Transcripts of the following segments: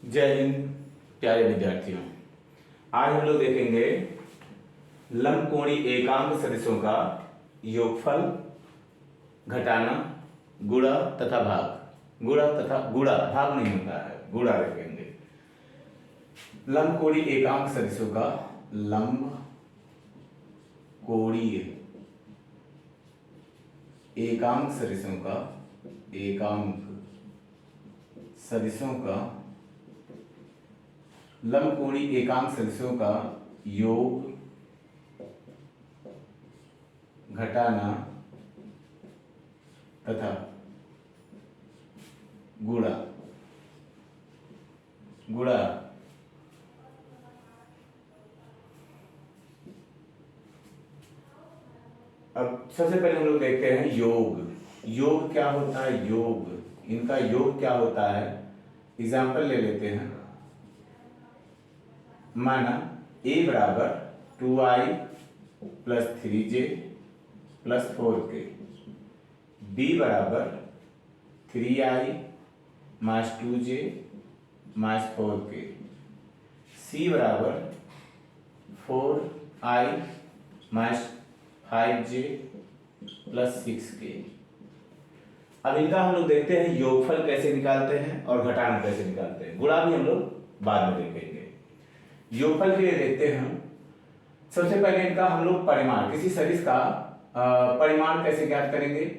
जय हिंद प्यारे विद्यार्थियों। आज हम लोग देखेंगे लंबकोणीय एकांक सदिशों का योगफल, घटाना, गुणा तथा भाग। गुणा भाग नहीं होता है, गुणा रखेंगे। लंबकोणीय एकांक सदिशों का लंबकोणीय एकांक सदिशों का लंबकोणीय एकांक सदिशों का योग, घटाना तथा गुणा। अब सबसे पहले हम लोग देखते हैं योग क्या होता है। इनका योग क्या होता है, एग्जाम्पल ले लेते हैं। माना a बराबर 2i plus 3j plus 4k, b बराबर 3i minus 2j minus 4k, c बराबर 4i minus 5j plus 6k। अब इनका हम लोग देखते हैं योगफल कैसे निकालते हैं और घटाना कैसे निकालते हैं। गुणा भी हम लोग बाद में देखेंगे। योगफल के लिए देखते हैं। सबसे पहले इनका हम लोग परिमाण, किसी सदिश का परिमाण कैसे ज्ञात करेंगे,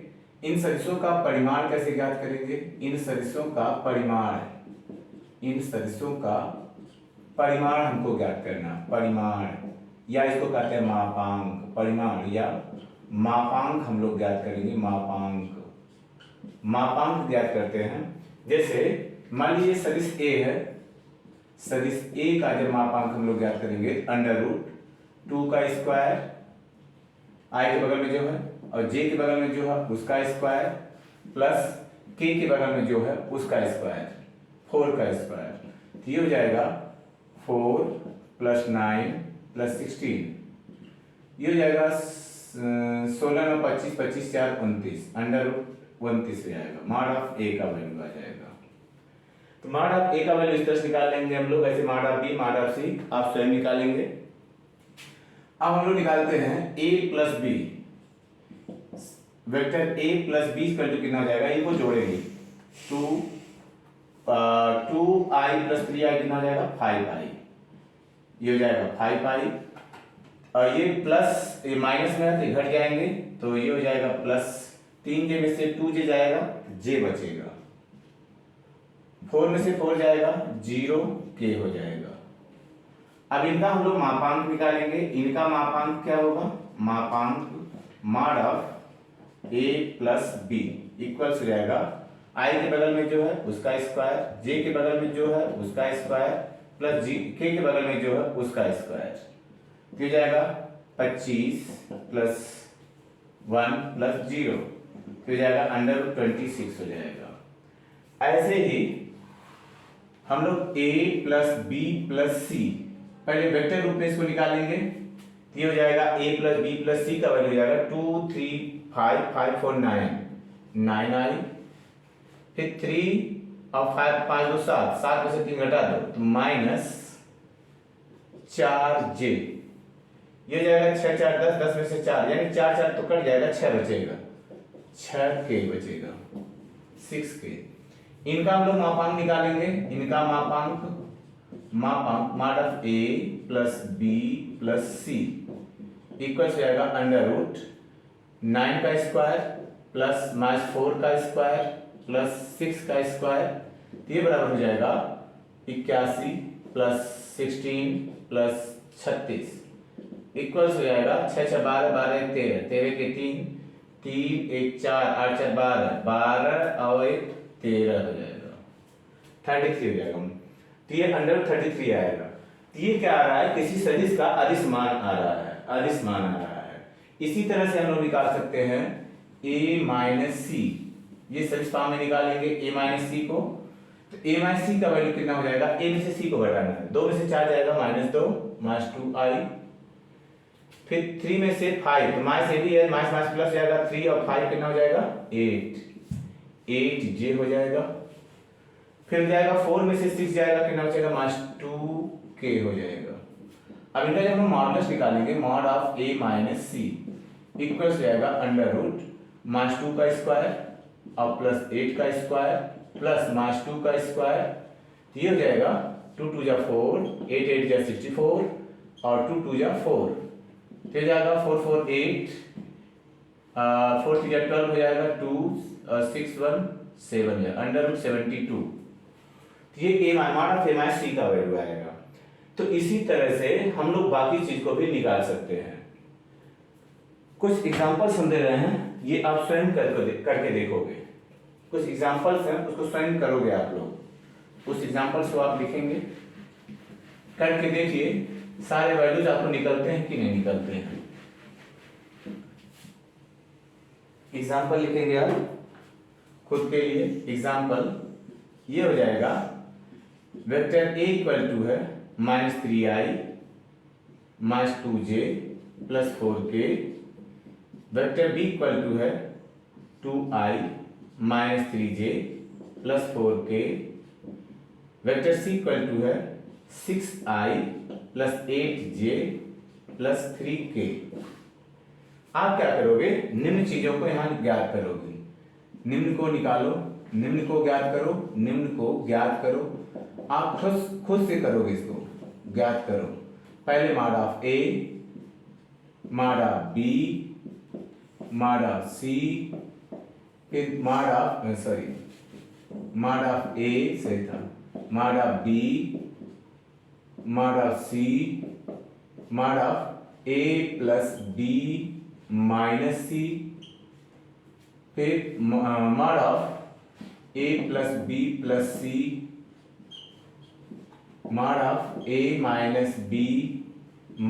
इन सदिशों का परिमाण कैसे ज्ञात करेंगे। इन सदिशों का परिमाण हमको ज्ञात करना। परिमाण या इसको कहते हैं मापांक। परिमाण या मापांक हम लोग ज्ञात करेंगे। मापांक ज्ञात करते हैं। जैसे मान लीजिए सदिश ए है, सदिश ए का जब मापांक हम लोग ज्ञात करेंगे, अंडर रूट 2 का स्क्वायर, आई के बगल में जो है और जे के बगल में जो है उसका स्क्वायर, प्लस के बगल में जो है उसका स्क्वायर, 4 का स्क्वायर। तो ये हो जाएगा 4 प्लस 9 प्लस 16, ये हो जाएगा 16 में 25, 25 4 29, अंडर रूट 29 हो जाएगा। मॉड ऑफ ए का वैल्यू आ जाएगा। तो मॉड ऑफ ए का वैल्यू इस तरह से निकाल लेंगे हम लोग। ऐसे mod of B, mod of C आप स्वयं निकालेंगे। अब हम लोग निकालते हैं a plus B. Vector a plus B का कितना हो जाएगा, इनको जोड़ेंगे। 2i प्लस 3i कितना हो जाएगा, 5i। ये हो जाएगा 5i और ये प्लस ये माइनस में है तो घट जाएंगे, तो ये हो जाएगा प्लस 3j में से 2j जाएगा, j बचेगा। 4 में से 4 जाएगा, 0k हो जाएगा। अब इनका हम लोग मापांक निकालेंगे। इनका मापांक क्या होगा, mod of a plus b equals हो जाएगा i के बगल में जो है उसका स्क्वायर, j के बगल में जो है उसका स्क्वायर, प्लस k के बगल में जो है उसका स्क्वायर। तो जाएगा 25 प्लस 1 प्लस 0, तो जाएगा अंडर रूट 26 हो जाएगा। ऐसे ही हम लोग a प्लस बी प्लस सी पहले वेक्टर रूप में इसको निकालेंगे। ये हो जाएगा a प्लस बी प्लस सी का वैल्यू हो जाएगा 2 3 5 5 4 9 9i, फिर 3 और 5 5 2 7, 7 में से 3 घटा दो तो माइनस 4j, ये हो जाएगा 6 4 10, 10 में से 4 यानी 4 4 तो कट जाएगा, 6 बचेगा, 6k बचेगा, 6k। इनका हम लोग मापांक निकालेंगे। इनका मापांक mod of a plus b plus c equal हो जाएगा अंडर रूट 9 का स्क्वायर प्लस माइनस 4 का स्क्वायर प्लस 6 का स्क्वायर, तो ये बराबर हो जाएगा 81 प्लस 16 प्लस 36 इक्वल्स हो जाएगा 6 6 12 12 13, 13 के 3 3 1 4 8 4 12 12 और 1 13 हो जाएगा, 33 हो जाएगा। तो ये अंडर 33 आएगा। तो ये क्या आ रहा है, किसी सदिश का अदिश मान आ रहा है। इसी तरह से हम लोग निकाल सकते हैं a माइनस सी। ये सदिश फॉर्म में निकालेंगे a माइनस सी को। तो a माइनस सी का वैल्यू कितना हो जाएगा, a में से c को घटाना है, 2 में से 4 जाएगा माइनस 2 माइनस 2i, फिर 3 में से 5 तो माइनस a भी है, माइनस माइनस प्लस जाएगा, 3 और 5 कितना हो जाएगा 8 8j हो जाएगा। फिर जाएगा 4 में से 6 जाएगा, कितना बचेगा -2k हो जाएगा। अब इनका जब हम मॉडुलस निकालेंगे, mod of a minus c equals जाएगा अंडर रूट -2 का स्क्वायर और प्लस 8 का स्क्वायर प्लस -2 का स्क्वायर, ये हो जाएगा 2 2 जा 4, 8 8 जा 64 और 2 2 जा 4, फिर जाएगा 4 4 8, 4 3 जा 12 हो जाएगा, 2 6 1 7 है अंडर रूट 72। ये a mod of a minus C का वैल्यू आएगा। तो इसी तरह से हम लोग बाकी चीज को भी निकाल सकते हैं। कुछ एग्जांपल्स हम दे रहे हैं, ये आप स्वयं करके देखोगे। कुछ एग्जांपल्स हैं, उसको स्वयं करोगे आप लोग। उस एग्जांपल्स को आप लिखेंगे, करके देखिए सारे वैल्यूज आपको निकलते हैं कि नहीं निकलते हैं। एग्जांपल लिखेंगे आप खुद के लिए। एग्जांपल ये हो जाएगा, वेक्टर a इक्वल टू है -3i -2j plus 4k, vector b equal to है 2i -3j plus 4k, vector c equal to है 6i plus 8j plus 3k। आप क्या करोगे, निम्न चीजों को यहां ज्ञात करोगे। निम्न को निकालो, निम्न को ज्ञात करो, निम्न को ज्ञात करो। आप खुद से करोगे, इसको ज्ञात करो। पहले mod of a, mod of b, mod of c, फिर mod of mod of a सही था, mod of b, mod of c, mod of a plus b minus c, फिर mod of a plus b plus c, mod of a minus b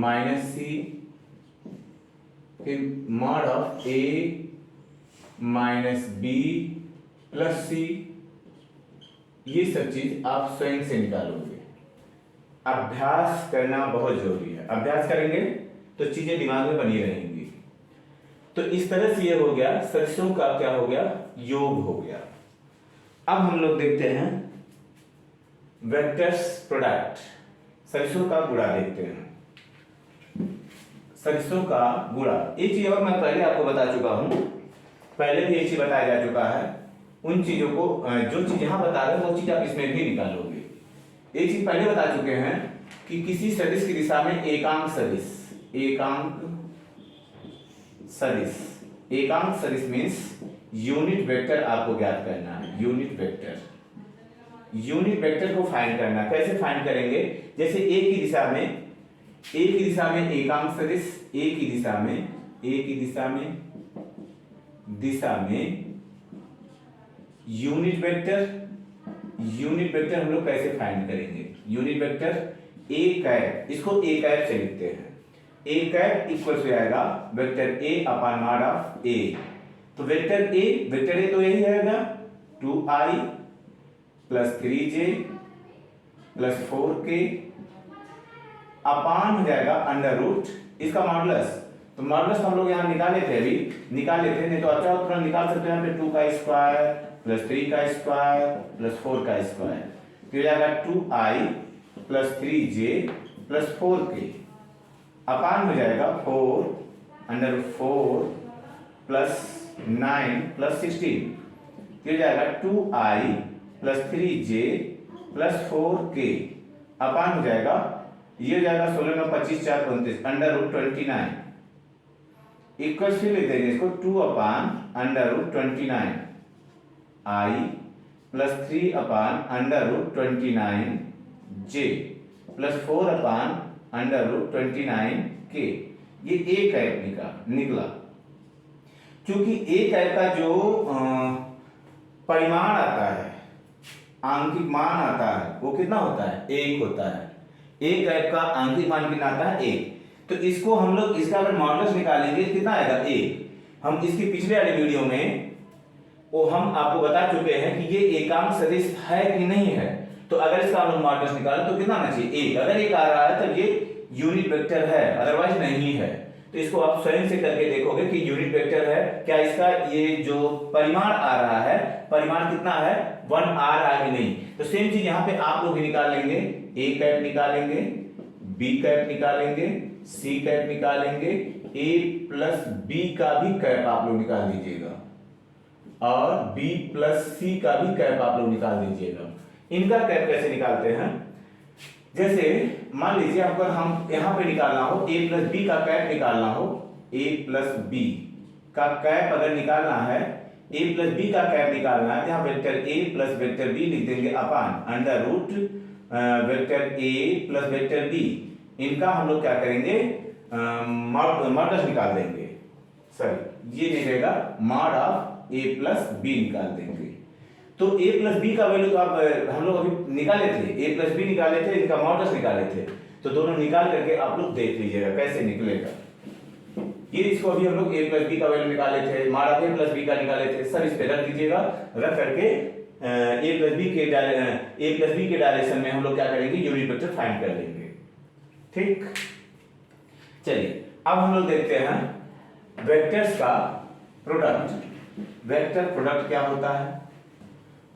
minus c, फिर mod of a minus b plus c। ये सब चीज आप स्वयं से निकालोगे। अभ्यास करना बहुत जरूरी है। अभ्यास करेंगे तो चीजें दिमाग में बनी रहेंगी। तो इस तरह से ये हो गया, सदस्यों का क्या हो गया, योग हो गया। अब हम लोग देखते हैं वेक्टर्स प्रोडक्ट, सदस्यों का गुणा देखते हैं। सदस्यों का गुणा, एक चीज और मैं पहले आपको बता चुका हूं, पहले भी एक चीज बताया जा चुका है। उन चीजों को, जो चीज यहां बता रहे हैं वो चीज आप इसमें भी निकालोगे। एक चीज पहले बता चुके हैं कि किसी सदिश की दिशा में एकांक सदिश, एकांक सदिश, एकांक सदिश मीन्स यूनिट वेक्टर आपको ज्ञात करना है। यूनिट वेक्टर, यूनिट वेक्टर को फाइंड करना। कैसे फाइंड करेंगे, जैसे ए की दिशा में, ए की दिशा में एकांक सदिश, ए की दिशा में, ए की दिशा में यूनिट वेक्टर, यूनिट वेक्टर हम लोग कैसे फाइंड करेंगे। यूनिट वेक्टर ए कैप, इसको ए कैप से लिखते हैं। ए कैप इक्वल हो जाएगा vector A upon mod of A. तो वेक्टर ए तो यही रहेगा 2i plus 3j plus 4k अपान हो जाएगा अंडर रूट इसका मॉडुलस। तो मॉडुलस हम लोग यहाँ निकाले थे, अभी निकाले थे, नहीं तो अच्छा तुरंत निकाल सकते हैं। यहाँ पे 2 का स्क्वायर प्लस 3 का स्क्वायर प्लस 4 का स्क्वायर, तो हो जाएगा 2i plus 3j plus 4k अपान हो जाएगा 4 अंडर 4 प्लस 9 प्लस 16, हो जाएगा 2i plus 3j plus 4k अपान हो जाएगा, ये हो जाएगा 16 में 25 4 29 अंडर रूट 29 इक्वल से लिख देंगे इसको 2 upon under root 29 i plus 3 upon under root 29 j plus 4 upon under root 29 k। ये ए कैप निकला। क्योंकि ए कैप का जो परिमाण आता है, आंकिक मान आता है, वो कितना होता है, 1 होता है। ए कैप का आंकिक मान कितना आता है, 1। तो इसको हम लोग, इसका अगर मॉडुलस निकालेंगे कितना आएगा, 1। हम इसकी पिछले वाले वीडियो में वो हम आपको बता चुके हैं कि ये एकांक सदिश है कि नहीं है। तो अगर इसका हम लोग मॉडुलस निकालें तो कितना आना चाहिए, 1। अगर 1 आ रहा है तो ये यूनिट वेक्टर है, अदरवाइज नहीं है। तो इसको आप स्वयं से करके देखोगे कि यूनिट वेक्टर है क्या, इसका ये जो परिमाण आ रहा है, परिमाण कितना है 1 आ रहा है कि नहीं। तो सेम चीज यहाँ पे आप लोग भी निकाल लेंगे, ए कैप निकालेंगे, बी कैप निकालेंगे, सी कैप निकालेंगे, ए प्लस बी का भी कैप आप लोग निकाल दीजिएगा और बी प्लस सी का भी कैप आप लोग निकाल दीजिएगा। इनका कैप कैसे निकालते हैं, जैसे मान लीजिए अगर हम यहां पे निकालना हो ए प्लस बी का कैप निकालना हो, ए प्लस बी का कैप अगर निकालना है, ए प्लस बी का कैप निकालना है, यहाँ vector a plus vector b लिख देंगे upon under root vector a plus vector b. इनका हम लोग क्या करेंगे मॉडुलस निकाल देंगे, सॉरी ये नहीं रहेगा, mod of a plus b निकाल देंगे। तो a प्लस बी का वैल्यू तो आप हम लोग अभी निकाले थे, a प्लस बी निकाले थे, इनका मॉडुलस निकाले थे, तो दोनों निकाल करके आप लोग देख लीजिएगा कैसे निकलेगा। ये इसको अभी हम लोग a प्लस बी का वैल्यू निकाले थे, mod of a plus B का निकाले थे, सब इस पे रख दीजिएगा। रख करके a प्लस बी के डायरेक्शन में हम लोग क्या करेंगे, यूनिट वेक्टर फाइंड कर लेंगे। ठीक, चलिए अब हम लोग देखते हैं वेक्टर्स का प्रोडक्ट। वेक्टर प्रोडक्ट क्या होता है,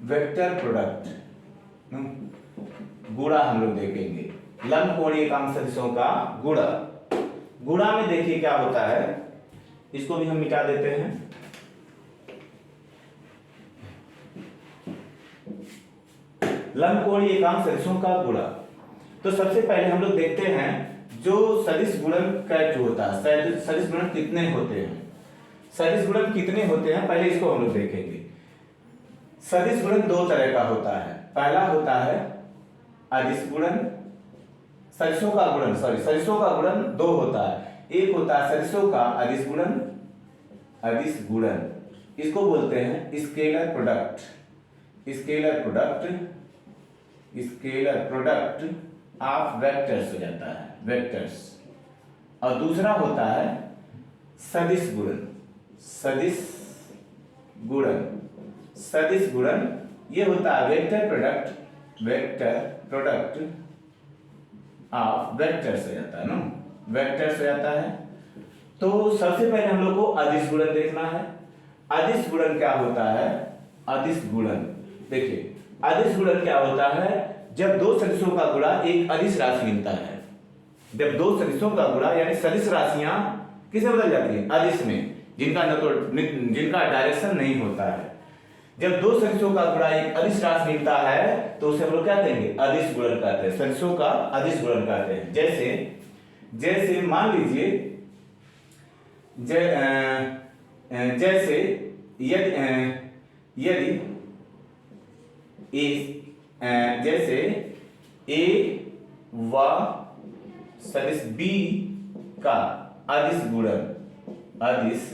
वेक्टर प्रोडक्ट गुणा हम लोग देखेंगे, लंबकोणीय एकांक सदिशों का गुणा। गुणा में देखिए क्या होता है, इसको भी हम मिटा देते हैं। लंबकोणीय एकांक सदिशों का गुणा, तो सबसे पहले हम लोग देखते हैं जो सदिश गुणन का जो होता है, सदिश गुणन कितने होते हैं, सदिश गुणन कितने होते हैं पहले इसको हम लोग देखेंगे। सदिश गुणन दो तरह का होता है, पहला होता है अदिश गुणन, सदिशों का गुणन, सॉरी सदिशों का गुणन दो होता है, एक होता है सदिशों का अदिश गुणन, अदिश गुणन इसको बोलते हैं scalar product, scalar product, scalar product of vectors हो जाता है, वेक्टर्स। और दूसरा होता है सदिश गुणन, सदिश गुणन, सदिश गुणन ये होता है vector product, vector product of vectors हो जाता है ना, वेक्टर्स हो जाता है। तो सबसे पहले हम लोग को अदिश गुणन देखना है। अदिश गुणन क्या होता है, अदिश गुणन देखिए, अदिश गुणन क्या होता है, जब दो सदिशों का गुणा एक अदिश राशि मिलता है, जब दो सदिशों का गुणा यानी सदिश राशियां किसे बदल जाती है, अदिश में, जिनका जिनका डायरेक्शन नहीं होता है। जब दो सदिशों का गुणा एक अदिश राशि मिलता है तो उसे हम लोग क्या कहेंगे, अदिश गुणन कहते हैं, सदिशों का अदिश गुणन कहते हैं। जैसे जैसे मान लीजिए जैसे यदि जैसे a व सदिश b का अदिश गुणन, अदिश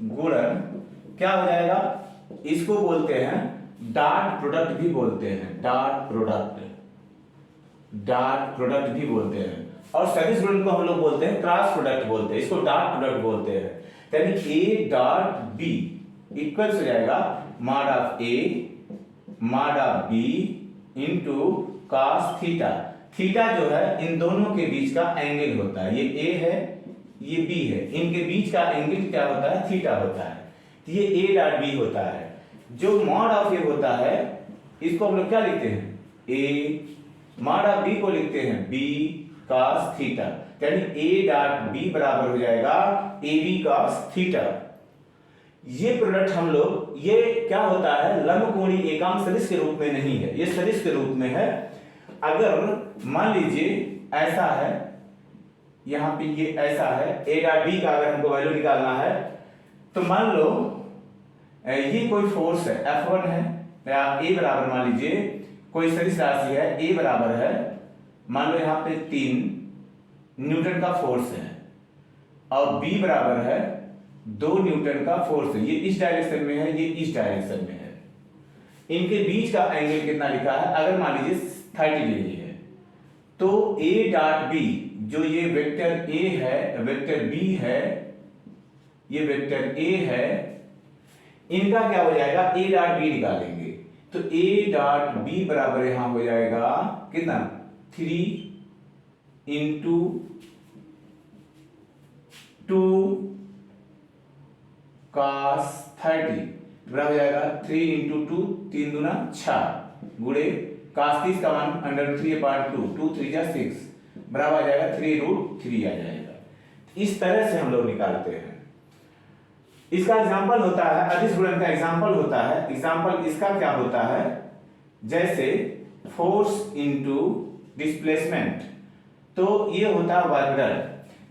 गुणन क्या हो जाएगा, इसको बोलते हैं डॉट प्रोडक्ट भी बोलते हैं, डॉट प्रोडक्ट, डॉट प्रोडक्ट भी बोलते हैं। और सदिश गुणन को हम लोग बोलते हैं क्रॉस प्रोडक्ट बोलते हैं, इसको डॉट प्रोडक्ट बोलते हैं। यानी a डॉट b इक्वल्स हो जाएगा mod of a mod of b into cos theta. Theta जो है इन दोनों के बीच का एंगल होता है, ये a है ये b है, इनके बीच का एंगल क्या होता है, थीटा होता है। तो ये a डॉट b होता है। जो मॉड ऑफ a होता है इसको हम लोग क्या लिखते हैं, a मॉड ऑफ b को लिखते हैं b cos थीटा, यानी a डॉट b बराबर हो जाएगा ab cos थीटा। ये प्रोडक्ट हम लोग, ये क्या होता है, लंबकोणीय एकांक सदिश के रूप में नहीं है, ये सदिश के रूप में है। अगर मान लीजिए ऐसा है, यहां पे ये ऐसा है, a डॉट b का अगर हमको वैल्यू निकालना है तो मान लो ये कोई फोर्स है F1 है, या a बराबर मान लीजिए कोई सदिश राशि है, a बराबर है मान लो यहाँ पे 3 न्यूटन का फोर्स है और b बराबर है 2 न्यूटन का फोर्स है, ये इस डायरेक्शन में है, ये इस डायरेक्शन में है। इनके बीच का एंगल कितना लिखा है, अगर मान लीजिए 30 डिग्री है, तो a डॉट b जो ये वेक्टर a है, वेक्टर b है, ये वेक्टर a है, इनका क्या हो जाएगा, a डॉट b निकालेंगे तो a डॉट b बराबर यहां हो जाएगा कितना, 3 इंटू 2 cos 30 बराबर हो जाएगा 3 इंटू 2 3 दूना 6 गुणे cos 30 का मान √3/2 2 3 जा 6 बराबर आ जाएगा 3√3 आ जाएगा। इस तरह से हम लोग निकालते हैं। इसका एग्जांपल होता है, अदिश गुणन का एग्जांपल होता है। एग्जांपल इसका क्या होता है, जैसे फोर्स इनटू डिस्प्लेसमेंट, तो ये होता है वर्क डन।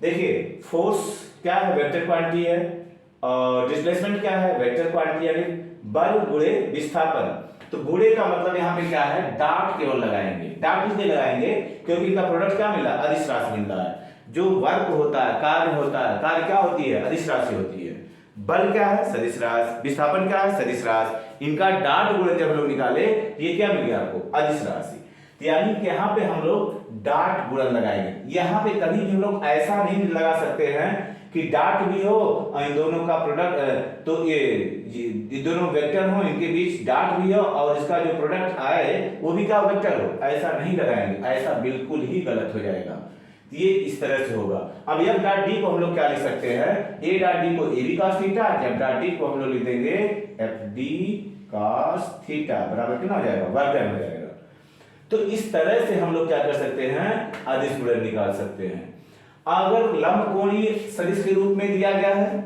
देखिए फोर्स क्या है, वेक्टर क्वांटिटी है, और डिस्प्लेसमेंट क्या है, वेक्टर क्वांटिटी, यानी बल गुणे विस्थापन। तो गुणे का मतलब यहाँ पे क्या है, डॉट केवल लगाएंगे। डॉट इसलिए लगाएंगे क्योंकि इनका प्रोडक्ट क्या मिला, अदिश राशि मिल रहा है। जो वर्क होता है, कार्य होता है, कार्य क्या होती है, अदिश राशि होती है। बल क्या है, सदिश राशि, विस्थापन क्या है, सदिश राशि। इनका डॉट गुणन जब हम लोग निकाले, ये क्या मिल गया आपको, अदिश राशि। यानी कि यहाँ पे हम लोग डॉट गुणन लगाएंगे। यहाँ पे कभी भी हम लोग ऐसा नहीं लगा सकते हैं कि डॉट भी हो और इन दोनों का प्रोडक्ट, तो ये दोनों वेक्टर हो, इनके बीच डॉट भी हो और इसका जो प्रोडक्ट आए वो भी क्या वेक्टर हो, ऐसा नहीं लगाएंगे। ऐसा बिल्कुल ही गलत हो जाएगा। ये इस तरह से होगा। अब एफ डॉट डी को हम लोग क्या लिख सकते हैं, ए डॉट डी को a b cos theta, f dot d को हम लोग लिख देंगे एफ डी cos थीटा बराबर कितना हो जाएगा, वर्ग डन हो जाएगा। तो इस तरह से हम लोग क्या कर सकते हैं, अदिश गुणन निकाल सकते हैं। अगर लंबकोणीय सदिश के रूप में दिया गया है,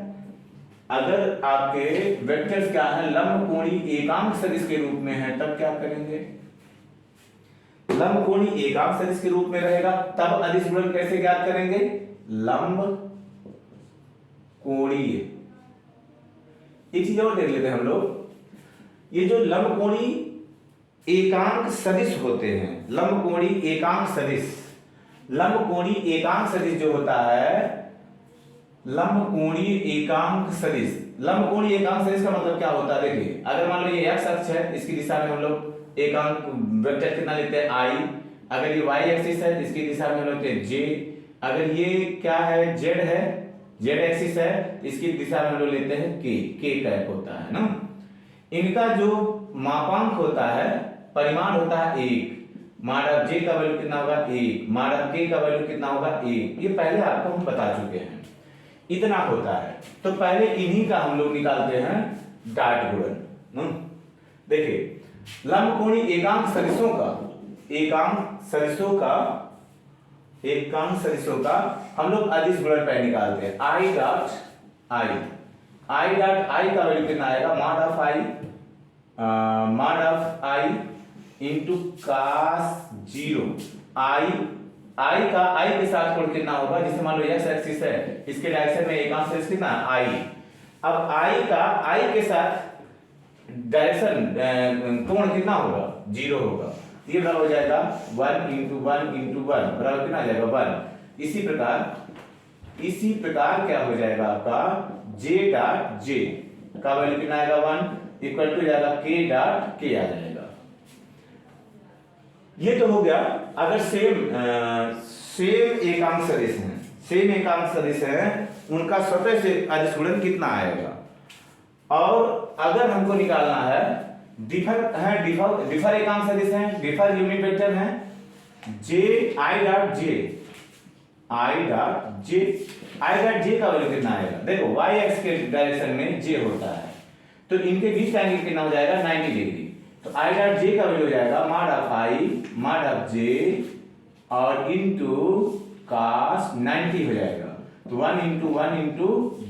अगर आपके वेक्टर्स क्या है, लंबकोणीय एकांक सदिश के रूप में है, तब क्या करेंगे, लंबकोणीय एकांक सदिश के रूप में रहेगा, तब अदिश गुणन कैसे ज्ञात करेंगे, लंब कोणीय। एक चीज और देख लेते हैं हम लोग, ये जो लंबकोणीय एकांक सदिश होते हैं, लंबकोणीय एकांक सदिश, लंबकोणीय एकांक सदिश जो होता है, लंबकोणीय एकांक सदिश, लंबकोणीय एकांक सदिश का मतलब क्या होता है, देखिए अगर मान लो ये x अक्ष है, इसकी दिशा में हम लोग एकांक वेक्टर कितना लेते हैं i, अगर ये y एक्सिस है, इसकी दिशा में हम लोग लेते हैं j, अगर ये क्या है z है, z एक्सिस है, इसकी दिशा में हम लोग लेते हैं k कैप होता है ना। इनका जो मापांक होता है, परिमाण होता है 1, माडा j का वैल्यू कितना होगा 1, माडा k का वैल्यू कितना होगा 1, ये पहले आपको हम बता चुके हैं, इतना होता है। तो पहले इन्हीं का हम लोग निकालते हैं डॉट गुणन। देखिए लंबकोणीय एकांक सदिशों का, एकांक सदिशों का हम लोग अदिश गुणन पहले निकालते हैं। i डॉट i का वैल्यू कितना आएगा, mod of i into cos 0। i के साथ कोण कितना होगा, जिसे मान लो x एक्सिस है, इसके डायरेक्शन में एकांक सदिश कितना i। अब i के साथ डायरेक्शन कोण कितना होगा, 0 होगा। ये बराबर हो जाएगा 1 इंटू 1 इंटू 1 बराबर कितना आ जाएगा 1। इसी प्रकार क्या हो जाएगा आपका j डॉट j का वैल्यू कितना आएगा 1 इक्वल टू जाएगा k डॉट k आ जाएगा। ये तो हो गया। अगर सेम एकांक सदिश हैं, उनका स्वतः से अदिश गुणन कितना आएगा। और अगर हमको निकालना है डिफर एकांक सदिश हैं, डिफर यूनिट वेक्टर हैं, i डॉट j का वैल्यू कितना आएगा, देखो y एक्स के डायरेक्शन में j होता है, तो इनके बीच का एंगल कितना हो जाएगा 90 डिग्री। तो i डॉट j का वैल्यू हो जाएगा मॉड ऑफ j और इनटू cos 90 हो जाएगा। तो 1 इंटू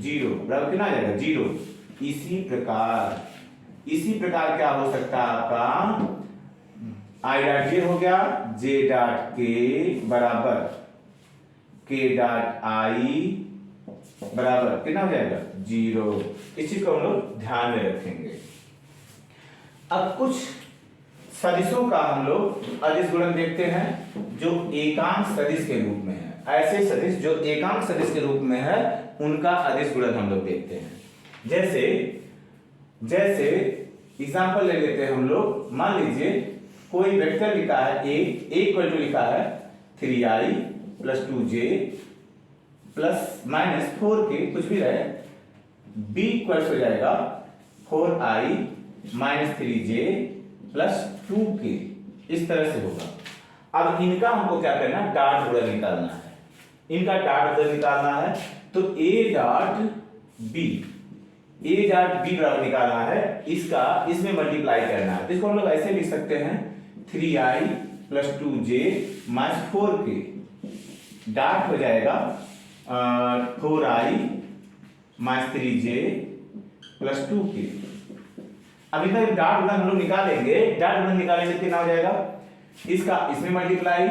0 बराबर कितना आ जाएगा 0। इसी प्रकार क्या हो सकता है आपका i डॉट j हो गया, j डॉट k बराबर k डॉट i बराबर कितना हो जाएगा 0। इस चीज को हम लोग ध्यान में रखेंगे। अब कुछ सदिशों का हम लोग अदिश गुणन देखते हैं जो एकांक सदिश के रूप में है। ऐसे सदिश जो एकांक सदिश के रूप में है, उनका अदिश गुणन हम लोग देखते हैं। जैसे एग्जांपल ले लेते हैं हम लोग। मान लीजिए कोई वेक्टर लिखा है a इक्वल टू लिखा है 3i plus 2j plus minus 4k, कुछ भी रहे, b इक्वल हो जाएगा 4i minus 3j plus 2k, इस तरह से होगा। अब इनका हमको क्या करना है, डॉट गुणन निकालना है। इनका डॉट गुणन निकालना है तो a dot b, a dot b बराबर निकालना है, इसका इसमें मल्टीप्लाई करना है। तो इसको हम लोग ऐसे लिख सकते हैं 3i plus 2j minus 4k dot हो जाएगा 4i minus 3j plus 2k। अभी तक डॉट गुणन हम लोग निकालेंगे, डॉट गुणन निकालेंगे कितना हो जाएगा, इसका इसमें मल्टीप्लाई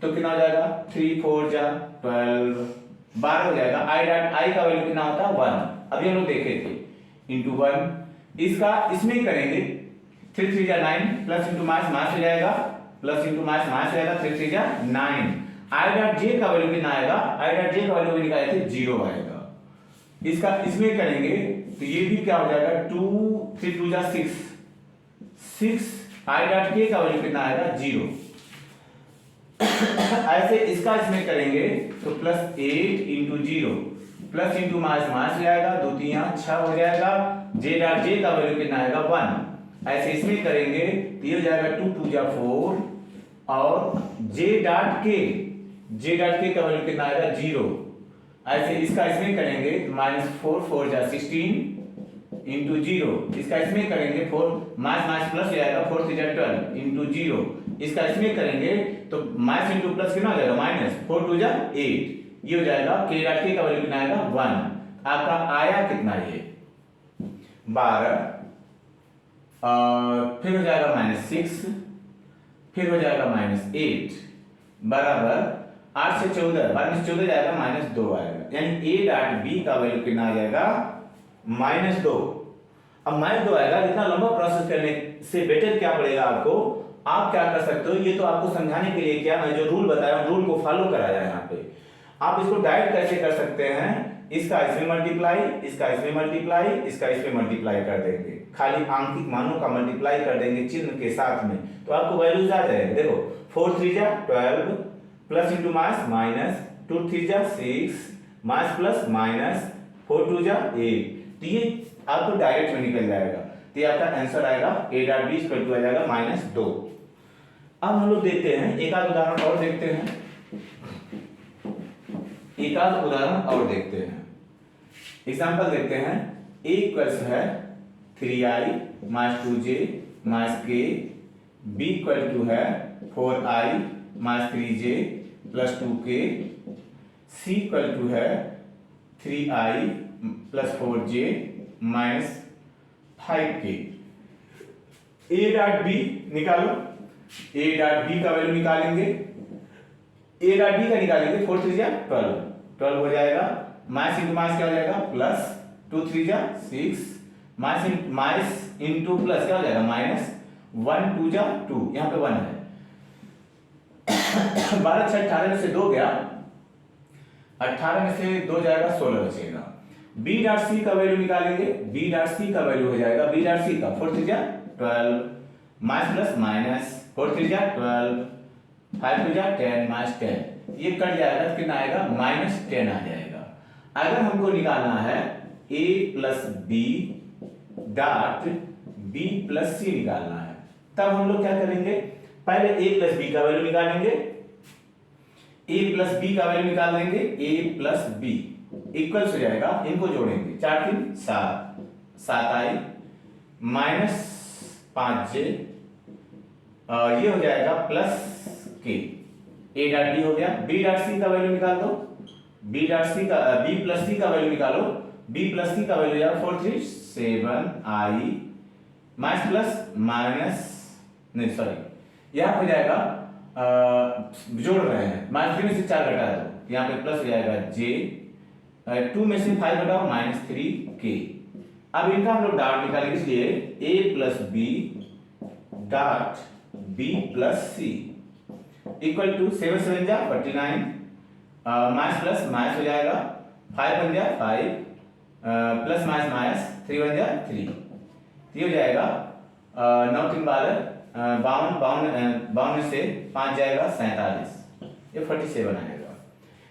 तो कितना हो जाएगा 3 4 जा 12 12 हो जाएगा। आई डॉट आई का वैल्यू कितना होता है 1, अभी हम लोग देखे थे इंटू 1, इसका इसमें करेंगे 3 3 जा 9 प्लस इंटू माइनस माइनस हो जाएगा, प्लस इंटू माइनस माइनस हो जाएगा, 3 3 जा 9। आई डॉट जे का वैल्यू कितना आएगा, आई डॉट जे का वैल्यू भी निकाले थे 0 आएगा। इसका इसमें करेंगे तो ये भी क्या हो जाएगा 2 3 2 जा 6 6, आई डॉट के का वैल्यू कितना आएगा 0। ऐसे इसका इसमें करेंगे तो plus 8 into 0 plus into minus minus हो जाएगा, 2 3 6 हो जाएगा, जे डॉट जे का वैल्यू कितना आएगा 1। ऐसे इसमें करेंगे तो ये हो जाएगा 2 2 जा 4 और जे डॉट के का वैल्यू कितना आएगा 0। ऐसे इसका इसमें करेंगे तो माइनस 4 4 जा 16 इंटू 0, इसका इसमें करेंगे 4 माइनस माइनस प्लस हो जाएगा 4 3 जा 12 इंटू 0, इसका इसमें करेंगे तो माइनस इंटू प्लस कितना हो जाएगा माइनस 4 2 जा 8, ये हो जाएगा के डॉट के का वैल्यू कितना आएगा 1। आपका आया कितना ये 12, फिर हो जाएगा माइनस 6, फिर हो जाएगा माइनस 8 बराबर 8 से 14 12 में 14 जाएगा माइनस 2 आएगा, यानी ए डॉट बी का वैल्यू कितना आ जाएगा माइनस 2। अब माइनस 2 आएगा, इतना लंबा प्रोसेस करने से बेटर क्या पड़ेगा आपको, आप क्या कर सकते हो, ये तो आपको समझाने के लिए क्या मैं जो रूल बताया रूल को फॉलो कराया यहाँ पे। आप इसको डायरेक्ट कैसे कर सकते हैं, इसका इसमें मल्टीप्लाई, इसका इसमें मल्टीप्लाई, इसका इसमें मल्टीप्लाई कर देंगे, खाली आंकिक मानों का मल्टीप्लाई कर देंगे चिन्ह के साथ में, तो आपको वैल्यूज आ जाएंगे। देखो 4 3 जा 12 प्लस इंटू माइनस माइनस 2 3 जा 6 माइनस प्लस माइनस 4 2 जा 8, तो ये आपको डायरेक्ट में निकल जाएगा, तो ये आपका आंसर आएगा a dot b equal to आ जाएगा -2। अब हम लोग देखते हैं एक आध उदाहरण और देखते हैं, एक आध उदाहरण और देखते हैं। एग्जांपल देखते हैं, a इक्वल्स है 3i minus 2j minus k, b equal to है 4i minus 3j plus 2k, c equal to है 3i plus 4j minus 5k। a dot b निकालो, a डॉट b का वैल्यू निकालेंगे, a dot b का निकालेंगे 4 3 जा 12 हो जाएगा, माइनस इंटू माइनस क्या हो जाएगा प्लस 2 3 जा 6 माइनस इंटू प्लस क्या हो जाएगा माइनस 1 2 जा 2, यहाँ पे 1 है 12 6 18 में से 2 गया, 18 में से 2 जाएगा 16 बचेगा। b डॉट c का वैल्यू निकालेंगे, b डॉट c का वैल्यू हो जाएगा b डॉट c का 4 3 जा 12 माइनस प्लस माइनस 4 3 जा 12 5 2 जा 10 माइनस 10, ये कट जाएगा तो कितना आएगा -10 आ जाएगा। अगर हमको निकालना है a plus b dot b plus c निकालना है, तब हम लोग क्या करेंगे, पहले a प्लस b का वैल्यू निकालेंगे, a प्लस b का वैल्यू निकाल देंगे, a प्लस b इक्वल्स हो जाएगा, इनको जोड़ेंगे 4 3 7 7i माइनस 5j, ये हो जाएगा plus k, a dot b हो गया। b डॉट c का वैल्यू निकाल दो, b डॉट c का b प्लस c का वैल्यू निकालो, b प्लस c का वैल्यू जाएगा 4 3 7i माइनस प्लस माइनस नहीं सॉरी यहाँ हो जाएगा जोड़ रहे हैं, -3 में से 4 घटा दो, यहाँ पे प्लस हो जाएगा j, 2 में से 5 घटाओ -3k। अब इनका हम लोग डॉट निकालेंगे, इसलिए a plus b dot b plus c equal to 7 7 जा 49 माइनस प्लस माइनस हो जाएगा, 5 1 जा 5 प्लस माइनस माइनस 3 1 जा 3, ये हो जाएगा 9 3 12 52 में से 5 जाएगा 47, ये 47 आएगा।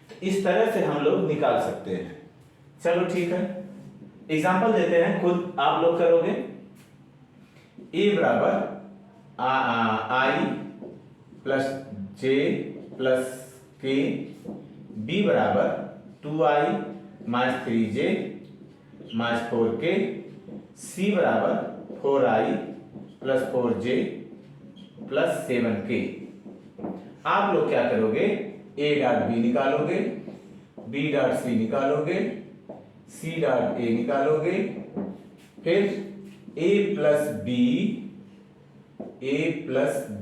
तो इस तरह से हम लोग निकाल सकते हैं। चलो ठीक है, एग्जांपल देते हैं, खुद आप लोग करोगे। a बराबर i plus j plus k, b बराबर 2i -3j -4k, c बराबर 4i plus 4j plus 7k। आप लोग क्या करोगे, a डॉट b निकालोगे, b डॉट c निकालोगे, c डॉट a निकालोगे, फिर a plus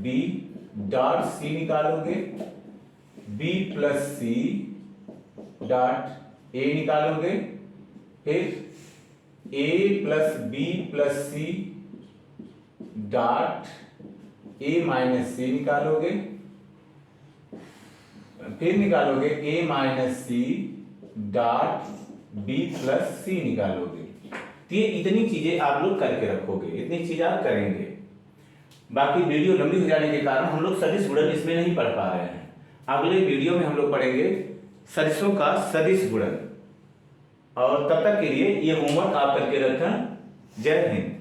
b dot c निकालोगे, b plus c dot a निकालोगे, फिर a plus b plus c dot a minus c निकालोगे, फिर निकालोगे a minus c dot b plus c निकालोगे। तो ये इतनी चीजें आप लोग करके रखोगे, इतनी चीजें आप करेंगे। बाकी वीडियो लंबी हो जाने के कारण हम लोग सदिश गुणन इसमें नहीं पढ़ पा रहे हैं। अगले वीडियो में हम लोग पढ़ेंगे सदिशों का सदिश गुणन। और तब तक के लिए ये होमवर्क आप करके रखें। जय हिंद।